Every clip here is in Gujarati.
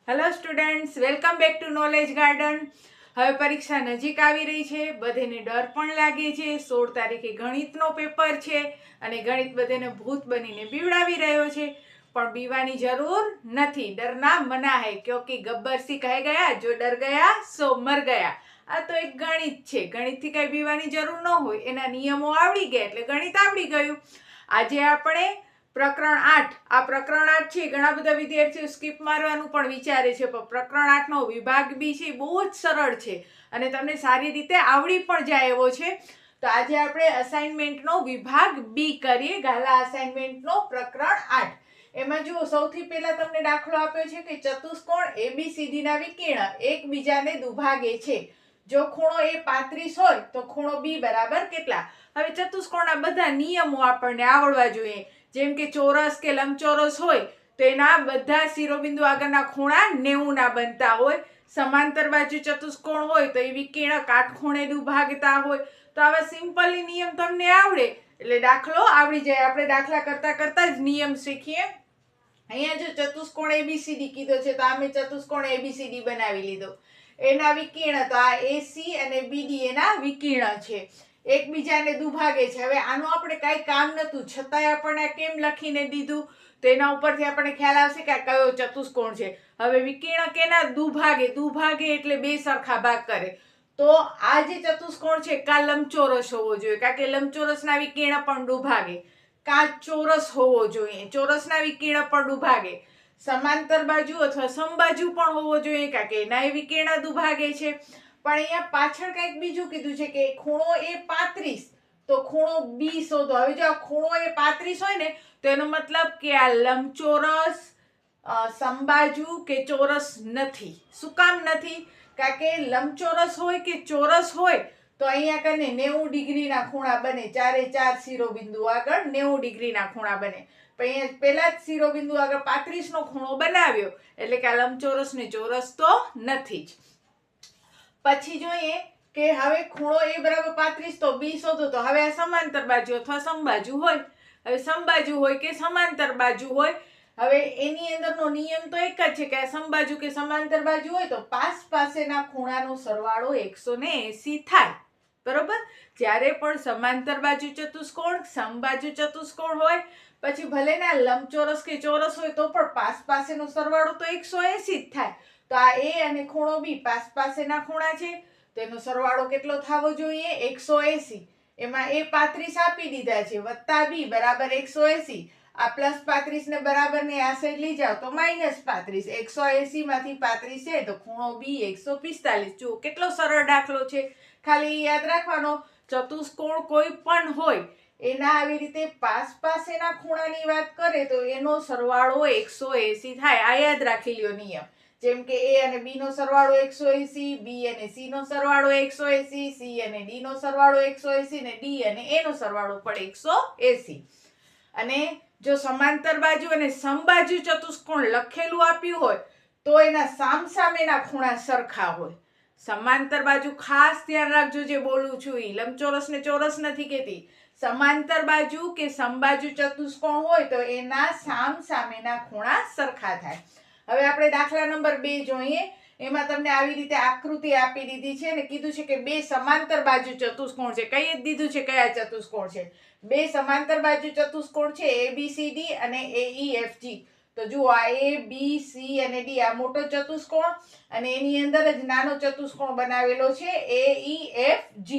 Hello students, welcome back to knowledge garden. હવે પરીક્ષા નજીક આવી રહી છે, બધાને ડર પણ લાગે છે. 16 તારીખે ગણિતનો પેપર છે અને ગણિત બધાને ભૂત બનીને બીવડાવી રહ્યો છે, પણ બીવાની જરૂર નથી. ડરના મના હૈ, ક્યોંકि ગબ્બર સિંહ કહે ગયા જો ડર ગયા સો મર ગયા. આ તો એક ગણિત છે, ગણિતથી કઈ બીવાની જરૂર ન હોય. એના નિયમો આવડી ગયા એટલે ગણિત આવડી ગયું. આજે આપણે પ્રકરણ 8, આ પ્રકરણ 8 છે. ઘણા બધા વિદ્યાર્થીઓ સ્કીપ મારવાનું પણ વિચારે છે, પણ પ્રકરણ 8 નો વિભાગ બી છે, બહુ જ સરળ છે અને તમને સારી રીતે આવડી પણ જાય એવો છે. તો આજે આપણે અસાઇનમેન્ટનો વિભાગ બી કરીએ, ગાલા અસાઇનમેન્ટનો પ્રકરણ 8. એમાં જુઓ, સૌથી પહેલા તમને દાખલો આપ્યો છે કે ચતુષ્કોણ ABCD ના વિકર્ણ એકબીજાને દુભાગે છે. જો ખૂણો A 35 હોય તો ખૂણો B બરાબર કેટલા? હવે ચતુષ્કોણના બધા નિયમો આપણને આવડવા જોઈએ. જેમ કે ચોરસ કે લંબચોરસ હોય તો એના બધા શિરોબિંદુ આગળના ખૂણા 90 ના બનતા હોય. સમાંતર બાજુ ચતુષ્કોણ હોય તો એ વિકર્ણ કાટખૂણે દુભાગતા હોય. તો આવા સિમ્પલી નિયમ તમને આવડે એટલે દાખલો આવડી જાય. આપણે દાખલા કરતા કરતા જ નિયમ શીખીએ. અહીંયા જો ચતુષ્કોણ ABCD કીધો છે તો અમે ચતુષ્કોણ ABCD બનાવી લીધો. એના વિકર્ણ તો આ AC અને BD એના વિકર્ણ છે, એકબીજાને દુભાગે છે. હવે આનું આપણે કાંઈ કામ નહોતું, છતાંય આપણને કેમ લખીને દીધું તો એના ઉપરથી આપણને ખ્યાલ આવશે કે આ કયો ચતુષ્કોણ છે. હવે વિકર્ણ કેના દુભાગે? દુભાગે એટલે બે સરખા ભાગ કરે. તો આ જે ચતુષ્કોણ છે કા લંબચોરસ હોવો જોઈએ, કારણ કે લંબચોરસના વિકર્ણ પણ દુભાગે. કા ચોરસ હોવો જોઈએ, ચોરસના વિકર્ણ પણ દુભાગે. સમાંતર બાજુ અથવા સમબાજુ પણ હોવો જોઈએ, કારણ કે એના વિકર્ણ દુભાગે છે. પણ અહીંયા પાછળ કંઈક બીજું કીધું છે કે ખૂણો A 35 તો ખૂણો B શોધો. હવે જો આ ખૂણો A 35 હોય ને તો એનો મતલબ કે આ લંબચોરસ, સમબાજુ કે ચોરસ નથી. શું કામ નથી? કારણ કે લંબચોરસ હોય કે ચોરસ હોય તો અહીંયા કને 90 ડિગ્રીના ખૂણા બને. ચારે ચાર શિરોબિંદુ આગળ 90 ડિગ્રીના ખૂણા બને. પણ અહીંયા પહેલા જ શિરોબિંદુ આગળ 35 નો ખૂણો બનાવ્યો એટલે કે આ લંબચોરસ ને ચોરસ તો નથી જ. પછી જોઈએ કે હવે ખૂણો A બરાબર 35 તો B શોધો. તો હવે આ સમાંતર બાજુ અથવા સમબાજુ હોય. હવે સમબાજુ હોય કે સમાંતર બાજુ હોય, હવે એની અંદરનો નિયમ તો એક જ છે કે આ સમબાજુ કે સમાંતર બાજુ હોય તો પાસેના ખૂણાનો સરવાળો 180 થાય. બરોબર? જ્યારે પણ સમાંતર બાજુ ચતુષ્કોણ, સમબાજુ ચતુષ્કોણ હોય, પછી ભલે ના લંબચોરસ કે ચોરસ હોય તો પણ પાસેનો સરવાળો તો 180 જ થાય. તો આ A અને ખૂણો B પાસેના ખૂણા છે તો એનો સરવાળો કેટલો થવો જોઈએ? 180. એમાં A 35 આપી દીધા છે, વત્તા B બરાબર 180. આ પ્લસ 35 ને બરાબર ને આ સાઈડ લઈ જાઓ તો માઇનસ 35. 180 માંથી 35 છે તો ખૂણો B 145. જુઓ કેટલો સરળ દાખલો છે. ખાલી યાદ રાખવાનો, ચતુષ્કોણ કોઈ પણ હોય એના આવી રીતે પાસેના ખૂણાની વાત કરે તો એનો સરવાળો 180 થાય. આ યાદ રાખી લ્યો નિયમ. જેમ કે A અને B નો સરવાળો 180, B અને C નો સરવાળો 180, C અને D નો સરવાળો 180 ને D અને A નો સરવાળો પણ 180. અને જો સમાંતર બાજુ અને સમબાજુ ચતુષ્કોણ લખેલું આપ્યું હોય તો એના સામસામેના ખૂણા સરખા હોય. સમાંતર બાજુ ખાસ ધ્યાન રાખજો, જે બોલું છું એ લંબચોરસ ને ચોરસ નથી કહેતી. સમાંતર બાજુ કે સમબાજુ ચતુષ્કોણ હોય તો એના સામસામેના ખૂણા સરખા થાય. હવે આપણે દાખલા નંબર 2 જોઈએ. એમાં તમને આવી રીતે આકૃતિ આપી દીધી છે અને કીધું છે કે બે સમાંતર બાજુ ચતુષ્કોણ છે. કહી જ દીધું છે કયા ચતુષ્કોણ છે. બે સમાંતર બાજુ ચતુષ્કોણ છે ABCD અને AEFG. તો જુઓ, આ A, B, C અને D આ મોટો ચતુષ્કોણ અને એની અંદર જ નાનો ચતુષ્કોણ બનાવેલો છે AEFG.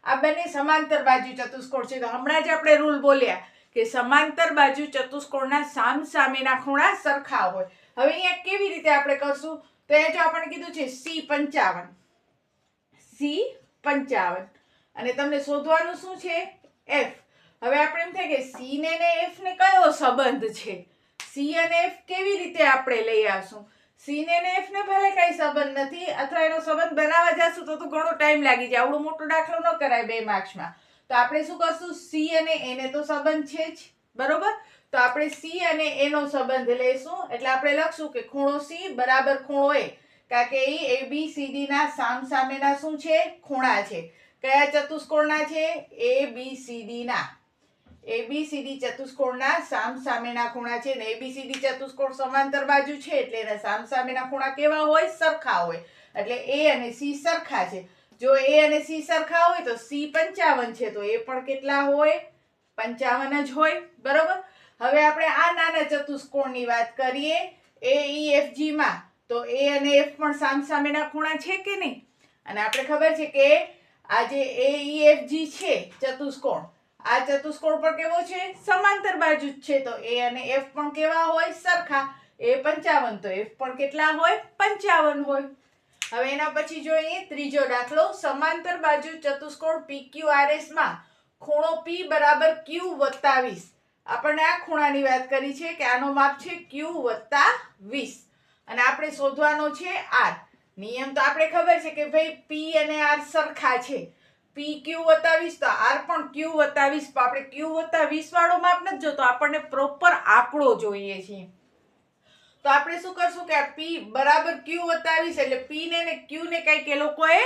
આ બંને સમાંતર બાજુ ચતુષ્કોણ છે. તો હમણાં જ આપણે રૂલ બોલ્યા કે સમાંતર બાજુ ચતુષ્કોણના સામસામેના ખૂણા સરખા હોય. હવે અહીંયા કેવી રીતે આપણે કરશું? તો અહીંયા જો આપણને કીધું છે C 55 અને તમને શોધવાનું શું છે? F. હવે આપણે એમ થાય કે C ને F ને કયો સંબંધ છે? C અને F કેવી રીતે આપણે લઈ આવશું? C ને F ને ભલે કઈ સંબંધ નથી, અથવા એનો સંબંધ બનાવવા જશું તો ઘણો ટાઈમ લાગી જાય. આવડો મોટો દાખલો ન કરાય 2 માર્ક્સમાં. તો આપણે શું કરશું? C અને A ને તો સંબંધ છે જ, બરોબર? તો આપણે C અને A નો સંબંધ લેશું. એટલે આપણે લખશું કે ખૂણો C બરાબર ખૂણો A, કારણ કે એ ABCD ના સામસામેના શું છે? ખૂણા છે. કયા ચતુષ્કોણના છે? ABCD ના. ABCD ચતુષ્કોણના સામસામેના ખૂણા છે ને ABCD ચતુષ્કોણ સમાંતર બાજુ છે એટલે એના સામસામેના ખૂણા કેવા હોય? સરખા હોય. એટલે A અને C સરખા છે. જો A અને C સરખા હોય તો C 55 છે તો એ પણ કેટલા હોય? 55 જ હોય. બરોબર. હવે આપણે આ નાના ચતુષ્કોણની વાત કરીએ AEFG માં, તો A અને F પણ સામસામેના ખૂણા છે કે નહીં? અને આપણે ખબર છે કે આ જે AEFG છે ચતુષ્કોણ, આ ચતુષ્કોણ પણ કેવો છે? સમાંતર બાજુ જ છે તો A અને F પણ કેવા હોય? સરખા. A 55 તો F પણ કેટલા હોય? 55 હોય. હવે એના પછી જોઈએ ત્રીજો દાખલો. સમાંતર બાજુ ચતુષ્કોણ PQRS માં ખૂણો P બરાબર Q વત્તા 20. આપણને આ ખૂણાની વાત કરી છે કે આનો માપ છે Q વત્તા 20 અને આપણે શોધવાનો છે R. નિયમ તો આપણે ખબર છે કે ભાઈ P અને R સરખા છે. P Q વત્તા 20 તો R પણ Q વત્તા 20. પણ આપણે Q વત્તા 20 વાળો માપ નથી જોતો, આપણને પ્રોપર આંકડો જોઈએ છે. તો આપણે શું કરશું કે આ P બરાબર Q વત્તા 20 એટલે P ને Q ને કંઈક એ લોકોએ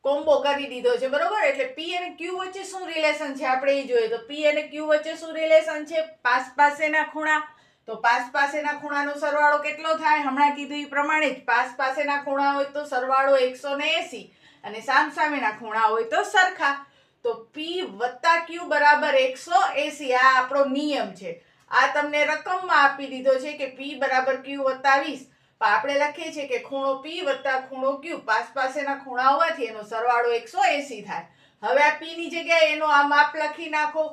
કોમ્બો કરી દીધો છે. બરોબર. એટલે P અને Q વચ્ચે શું રિલેશન છે આપણે એ જોઈએ. તો P અને Q વચ્ચે શું રિલેશન છે? પાસ પાસેના ખૂણા. તો પાસ પાસેના ખૂણાનો સરવાળો કેટલો થાય? હમણાં કીધું એ પ્રમાણે જ પાસ પાસેના ખૂણા હોય તો સરવાળો 180 અને સામસામેના ખૂણા હોય તો સરખા. તો P વત્તા Q બરાબર 180. આ આપણો નિયમ છે. આ તમને રકમમાં આપી દીધો છે કે P બરાબર Q વત્તા 20. આપણે લખીએ છીએ કે ખૂણો P વત્તા ખૂણો Q પાસ પાસેના ખૂણા હોવાથી એનો સરવાળો 180 થાય. હવે આ P ની જગ્યાએ એનો આ માપ લખી નાખો.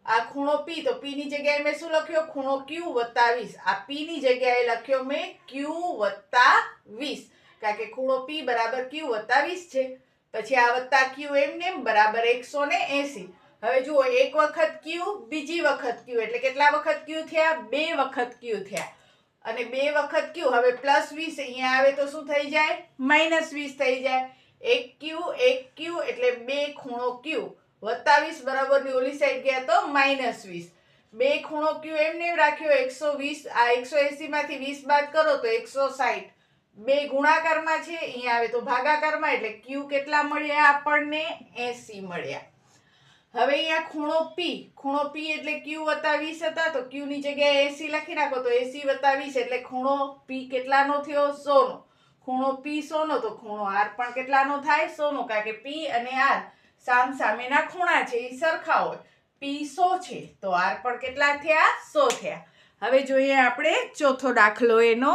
આ ખૂણો P, તો P ની જગ્યાએ મેં શું લખ્યો? ખૂણો Q વત્તા 20. આ P ની જગ્યાએ લખ્યો મેં Q વત્તા 20 કારણ કે ખૂણો P બરાબર Q વત્તા 20 છે. પછી આ વત્તા Q એમને બરાબર 180. હવે જુઓ, એક વખત Q, બીજી વખત Q એટલે કેટલા વખત Q થયા? 2 વખત Q થયા. અને 2 વખત Q. હવે પ્લસ 20 અહીંયા આવે તો શું થઈ જાય? માઇનસ 20 થઈ જાય. એક Q એટલે 2 ખૂણો Q વત્તા 20 બરાબરની ઓલી સાઈડ ગયા તો માઇનસ 20. 2 ખૂણો Q એમને રાખ્યો 120. આ 180 માંથી 20 બાદ કરો તો 160. 2 ગુણાકારમાં છે, અહીંયા આવે તો ભાગાકારમાં એટલે Q કેટલા મળ્યા આપણને? 80 મળ્યા. હવે અહીંયા ખૂણો P એટલે Q વત્તા 20 હતા તો Q ની જગ્યાએ 80 લખી નાખો તો 80 વત્તા 20 એટલે ખૂણો P કેટલાનો થયો? 100 નો. ખૂણો P 100 નો તો ખૂણો R પણ કેટલાનો થાય? 100 નો. કારણ કે P અને R સામસામેના ખૂણા છે, એ સરખા હોય. P 100 છે તો R પણ કેટલા થયા? 100 થયા. હવે જોઈએ આપણે ચોથો દાખલો એનો.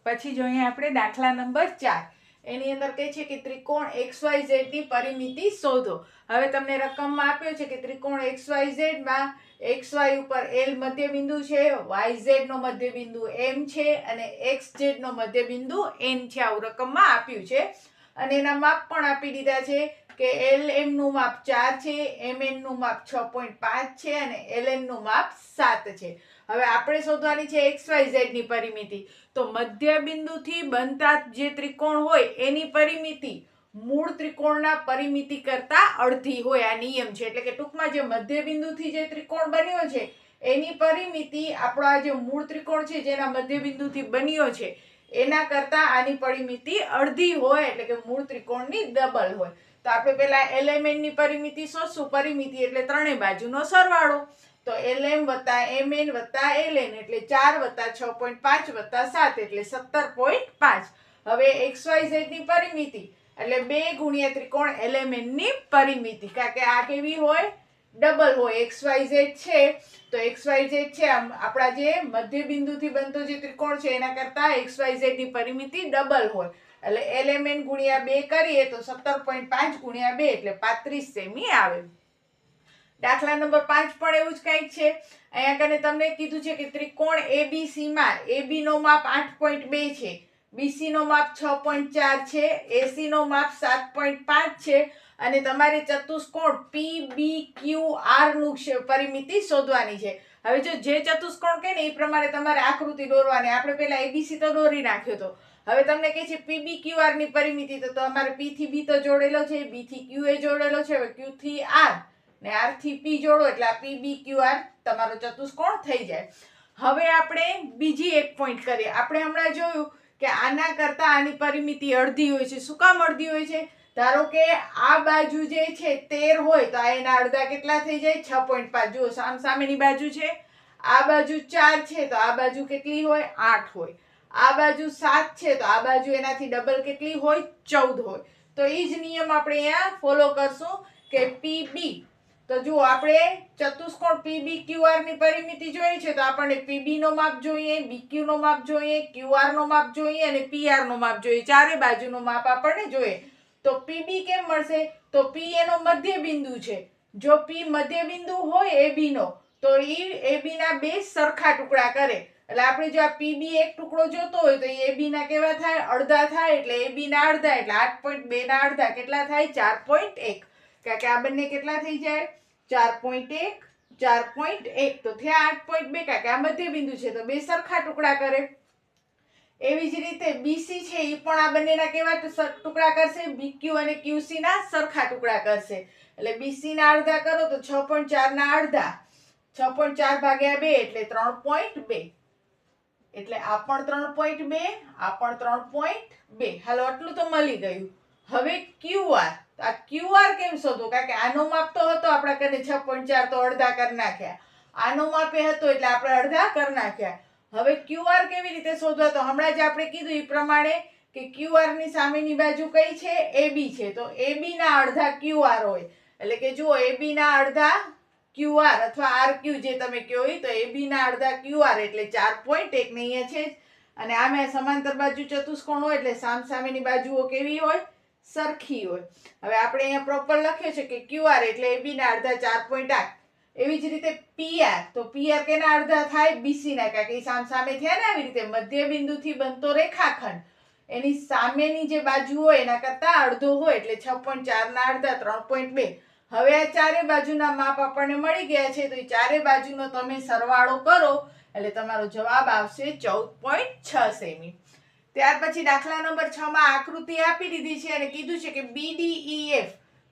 પછી જોઈએ આપણે દાખલા નંબર 4. એની અંદર કહે છે કે ત્રિકોણ XYZ ની પરિમિતિ શોધો. હવે તમને રકમમાં આપ્યો છે કે ત્રિકોણ XYZ માં XY ઉપર L મધ્યબિંદુ છે, YZ નો મધ્યબિંદુ M છે અને XZ નો મધ્યબિંદુ N છે. આવું રકમમાં આપ્યું છે અને એના માપ પણ આપી દીધા છે કે LM નું માપ 4 છે, MN નું માપ 6.5 છે અને LN નું માપ 7 છે. હવે આપણે શોધવાની છે XYZ ની પરિમિતિ. તો મધ્યબિંદુથી બનતા જે ત્રિકોણ હોય એની પરિમિતિ મૂળ ત્રિકોણના પરિમિતિ કરતા અડધી હોય. આ નિયમ છે. એટલે કે ટૂંકમાં જે મધ્યબિંદુથી જે ત્રિકોણ બન્યો છે એની પરિમિતિ આપણો આ જે મૂળ ત્રિકોણ છે જેના મધ્યબિંદુથી બન્યો છે એના કરતા આની પરિમિતિ અડધી હોય. એટલે કે મૂળ ત્રિકોણની ડબલ હોય. તો આપણે પેલા LMN ની પરિમિતિ શોધશું. પરિમિતિ એટલે ત્રણેય બાજુનો સરવાળો. તો LM વત્તા MN વત્તા LN એટલે 4 વત્તા 6.5 વત્તા 7 એટલે 17.5. હવે XYZ ની પરિમિતિ એટલે 2 ગુણ્યા ત્રિકોણ LMN ની પરિમિતિ. કારણ કે આ કેવી હોય? ડબલ હોય. XYZ છે તો XYZ છે આપણા જે મધ્યબિંદુથી બનતો જે ત્રિકોણ છે એના કરતા XYZ ની પરિમિતિ ડબલ હોય. એટલે LMN ગુણ્યા 2 કરીએ તો 17.5 ગુણ્યા 2 એટલે 35 સેમી આવે. દાખલા નંબર 5 પણ એવું જ કંઈક છે. અહીંયા કને તમને કીધું છે કે ત્રિકોણ ABC માં AB નો માપ 8.2 છે, BC નો માપ 6.4 છે, AC નો માપ 7.5 છે અને તમારે ચતુષ્કોણ PBQR નું પરિમિતિ શોધવાની છે. હવે જો જે ચતુષ્કોણ કહે ને એ પ્રમાણે તમારે આકૃતિ દોરવાની. આપણે પહેલા ABC તો દોરી નાખ્યો હતો. હવે તમને કહે છે PBQR ની પરિમિતિ. તો તમારે P થી B તો જોડેલો છે, B થી Q એ જોડેલો છે. હવે Q થી R ને R થી P જોડો એટલે આ PBQR તમારો ચતુષ્કોણ થઈ જાય. હવે આપણે બીજી એક પોઈન્ટ કરીએ. આપણે હમણાં જોયું કે આના કરતા આની પરિમિતિ અડધી હોય છે. શું કામ અડધી હોય છે? ધારો કે આ બાજુ જે છે 13 હોય તો આ એના અડધા કેટલા થઈ જાય? 6.5. જુઓ સામેની બાજુ છે, આ બાજુ 4 છે તો આ બાજુ કેટલી હોય? 8 હોય. આ બાજુ 7 છે તો આ બાજુ એનાથી ડબલ કેટલી હોય? 14 હોય. તો એ જ નિયમ આપણે અહીંયા ફોલો કરશું કે PB. તો જુઓ આપણે ચતુષ્કોણ PBQR ની પરિમિતિ જોઈએ છે તો આપણને PB નો માપ જોઈએ, BQ નો માપ જોઈએ, QR નો માપ જોઈએ અને PR નો માપ જોઈએ. ચારે બાજુનો માપ આપણને જોઈએ. તો PB કેમ મળશે? તો P એનો મધ્ય બિંદુ છે. જો P મધ્ય બિંદુ હોય AB નો તો એ AB ના બે સરખા ટુકડા કરે. એટલે આપણે જો આ PB એક ટુકડો જોતો હોય તો એ AB ના કેવા થાય? અડધા થાય. એટલે AB ના અડધા એટલે 8.2 ના અડધા કેટલા થાય? 4.1. કારણ કે આ બંને કેટલા થઈ જાય? 4.1 4.1. તો થયા 8.2 કારણ કે આ મધ્ય બિંદુ છે તો બે સરખા ટુકડા કરે. એવી જ રીતે BC છે એ પણ આ બંનેના કેવા ટુકડા કરશે? BQ અને QC ના સરખા ટુકડા કરશે. એટલે BC ના અડધા કરો તો 6.4 ના અડધા 6.4 ભાગ્યા 2 એટલે 3.2. એટલે આ પણ 3.2, આ પણ 3.2. હાલો આટલું તો મળી ગયું. હવે QR. આ QR કેમ શોધવું? કારણ કે આનો માપ તો હતો આપણા કને 6.4 તો અડધા કરી નાખ્યા. આનો માપ એ હતો એટલે આપણે અડધા કરી નાખ્યા. હવે QR કેવી રીતે શોધવા? તો હમણાં જ આપણે કીધું એ પ્રમાણે કે QR ની સામેની બાજુ કઈ છે? AB છે. તો AB ના અડધા QR હોય. એટલે કે જુઓ AB ના અડધા QR અથવા RQ જે તમે કહો તો AB ના અડધા QR એટલે 4.1 ને અહીંયા છે જ. અને આમે સમાંતર બાજુ ચતુષ્કોણ હોય એટલે સામસામેની બાજુઓ કેવી હોય? સરખી હોય. હવે આપણે અહીંયા પ્રોપર લખ્યો છે કે QR એટલે AB ના અડધા 4.8. એવી જ રીતે PR. તો PR કેના અડધા થાય? BC ના. કારણ કે સામે થયા ને આવી રીતે મધ્ય બિંદુથી બનતો રેખાખંડ એની સામેની જે બાજુ હોય એના કરતા અડધો હોય એટલે 6.4 ના અડધા 3.2. હવે આ ચારે બાજુના માપ આપણને મળી ગયા છે તો એ ચારે બાજુનો તમે સરવાળો કરો એટલે તમારો જવાબ આવશે 14.6 સેમી. ત્યાર પછી દાખલા નંબર 6 માં આકૃતિ આપી દીધી છે અને કીધું છે કે BDEF.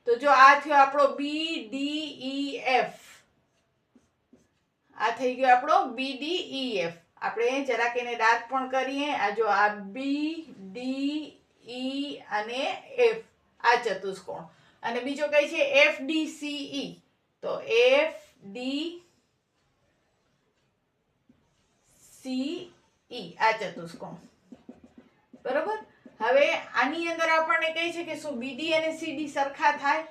તો જો આ થયો આપણો BDEF. આ થઈ ગયો આપણો BDEF. આપણે જરાક એને ડાર્ક પણ કરીએ. આ જો આ B, D, E અને F આ ચતુષ્કોણ. અને બીજો કઈ છે? FDCE. તો FDCE આ ચતુષ્કોણ. બરોબર. હવે આની અંદર આપણને કહે છે કે શું BD અને CD સરખા થાય?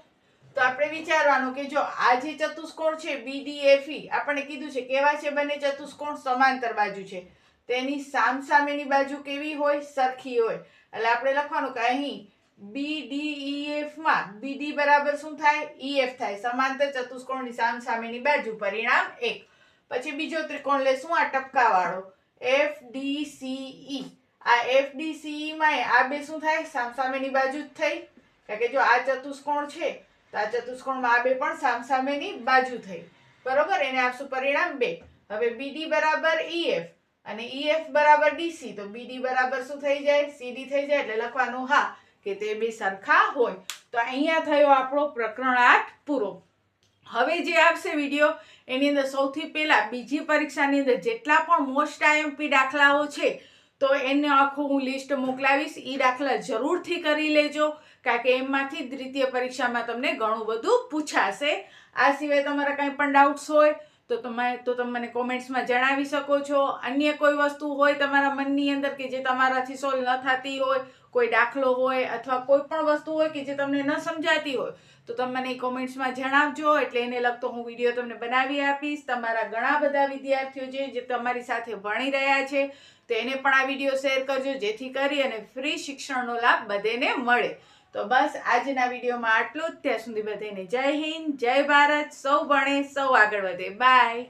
તો આપણે વિચારવાનું કે જો આ જે ચતુષ્કોણ છે BDFE આપણને કીધું છે કેવા છે? બંને ચતુષ્કોણ સમાંતર બાજુ છે. તેની સામસામેની બાજુ કેવી હોય? સરખી હોય. એટલે આપણે લખવાનું કે અહીં BDEF માં BD બરાબર શું થાય? EF થાય. સમાંતર ચતુષ્કોણની સામસામેની બાજુ. પરિણામ 1. પછી બીજો ત્રિકોણ લેશું આ ટપકા વાળો FDCE. આ FDCE માં આ બે શું થાય? સામસામેની બાજુ જ થઈ. કારણ કે જો આ ચતુષ્કોણ છે તો આ ચતુષ્કોણમાં આ બે પણ સામસામેની બાજુ થઈ. બરોબર. એને આપશું પરિણામ 2. હવે BD બરાબર EF અને EF બરાબર DC. તો BD બરાબર શું થઈ જાય? CD થઈ જાય. એટલે લખવાનું હા કે તે બે સરખા હોય. તો અહીંયા થયો આપણો પ્રકરણ 8 પૂરો. હવે જે આવશે વિડીયો એની અંદર સૌથી પહેલા બીજી પરીક્ષાની અંદર જેટલા પણ મોસ્ટ IMP દાખલાઓ છે તો એને આખું હું લિસ્ટ મોકલાવીશ. એ દાખલા જરૂરથી કરી લેજો કારણ કે એમાંથી દ્વિતીય પરીક્ષામાં તમને ઘણું બધું પૂછાશે. આ સિવાય તમારા કંઈ પણ ડાઉટ્સ હોય તો તમે મને કોમેન્ટ્સમાં જણાવી શકો છો. અન્ય કોઈ વસ્તુ હોય તમારા મનની અંદર કે જે તમારાથી સોલ્વ ન થતી હોય, કોઈ દાખલો હોય અથવા કોઈ પણ વસ્તુ હોય કે જે તમને ન સમજાતી હોય તો તમે મને કોમેન્ટ્સમાં જણાવજો. એટલે એને લગતો હું વિડીયો તમને બનાવી આપીશ. તમારા ઘણા બધા વિદ્યાર્થીઓ છે જે તમારી સાથે ભણી રહ્યા છે તો એને પણ આ વિડીયો શેર કરજો જેથી કરી અને ફ્રી શિક્ષણનો લાભ બધાને મળે. તો બસ આજના વિડીયોમાં આટલું જ. ત્યાં સુધી બધાને જય હિન્દ, જય ભારત. સૌ ભણે સૌ આગળ વધે. બાય.